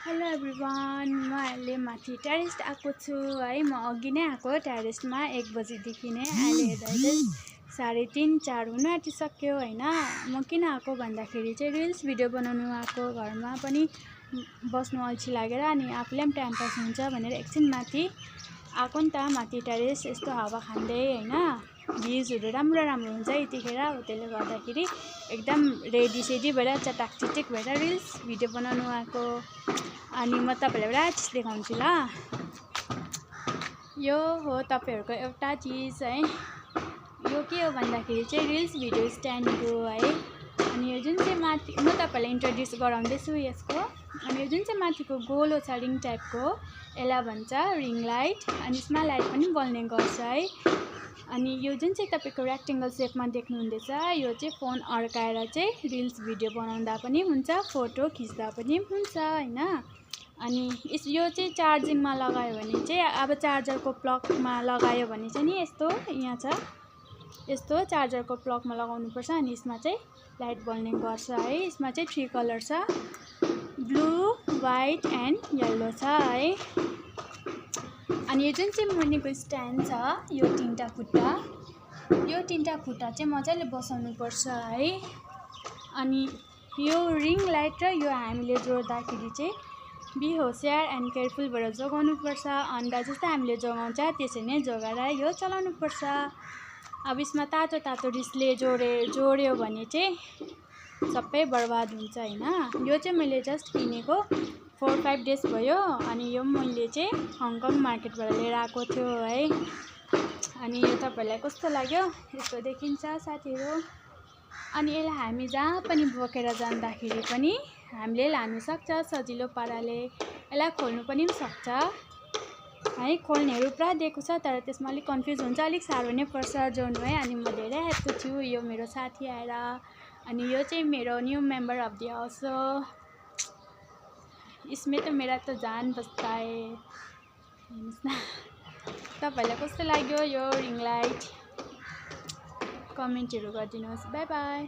Hello everyone, म अहिले माथि टेरेस आएको छु है। म अघि नै आएको टेरेसमा 1 बजेदेखि नै। अहिले हेर्दा चाहिँ 3:30 4 हुन आँटिसक्यो हैन। म किन आएको भन्दाखेरि चाहिँ रिल्स भिडियो बनाउनु आएको। घरमा पनि बस्नु अल्छी लागेर अनि आफूले पनि टाइम पास हुन्छ भनेर एकछिन माथि आएको नि त। माथि टेरेस यस्तो हावा खाँदै हैन। भ्यूजहरु राम्रो राम्रो हुन्छ यतिखेर। हो त्यसले गर्दाखेरि एकदम रेडी सेडी भएर चटाक चिटिक भएर रिल्स भिडियो बनाउनु आएको। अनि म तपाईहरुलाई एउटा चिज देखाउँछु ल। यो हो तपाईहरुको एउटा चिज है। यो के हो भन्दाखेरि चाहिँ रिल्स भिडियो स्ट्यान्ड हो है। अनि यो जुन चाहिँ माथि म तपाईहरुलाई इन्ट्रोड्युस गराउँदैछु यसको। अनि यो जुन चाहिँ माथिको गोलो छ रिङ टाइपको यसलाई भन्छ रिङ लाइट। अनि यसमा लाइट पनि बल्ने गर्छ है। अनि यो जुन चाहिँ तपाईको रेक्टेंगल शेपमा देख्नुहुँदैछ यो चाहिँ फोन अड्काएर चाहिँ रिल्स भिडियो बनाउँदा पनि हुन्छ, फोटो खिच्दा पनि हुन्छ हैन। अनि यो चाहिँ चार्जिङमा लगायो भने चाहिँ अब चार्जरको प्लगमा लगायो भने चाहिँ नि यस्तो यहाँ छ, यस्तो चार्जरको प्लगमा लगाउनु पर्छ। अनि यसमा चाहिँ लाइट बल्ने गर्छ है। यसमा चाहिँ 3 कलर छ, ब्लू, व्हाइट एन्ड येल्लो छ है। अनि यो जुन चाहिँ मुनिको स्ट्यान्ड छ यो 3टा खुट्टा, यो 3टा खुट्टा चाहिँ मजाले बसाउनु पर्छ है। अनि यो रिङ लाइट र यो हामीले जोड्दाखेरि चाहिँ बी होसियार एन्ड केयरफुल भएर जोगाउनु पर्छ। अन्डा जस्तो हामीले जोगाउँछ त्यसरी नै जोगाएर यो चलाउनु पर्छ। अब यसमा तातो तातो रिसले जोड्यो भने चाहिँ सबै बर्बाद हुन्छ हैन। यो चाहिँ मैले जस्ट किनेको 4-5 डेज भयो। अनि यो मैले चाहिँ हङकङ मार्केटबाट लिएर आएको थियो है। अनि यो तपाईहरुलाई कस्तो लाग्यो यस्तो देखिन्छ साथीहरु। अनि यसलाई हामी जहाँ पनि बोकेर जाँदाखेरि पनि हामीले लानु सक्छ सजिलो पाराले। यसलाई खोल्नु पनि सक्छ है। खोल्नेहरु पुरा दिएको छ तर त्यसमा अलिक कन्फ्युज हुन्छ, अलिक साह्रो नै पर्छ जोड्नु है। अनि म धेरै ह्याप्पी छु यो मेरो साथी आएर। अनि यो चाहिँ मेरो new member of the house हो। इसमें तो मेरा तो जान बस्ता है। तपाईहरुलाई कस्तो लाग्यो यो रिङ लाइट कमेन्टहरु गरिदिनुहोस्। Bye bye.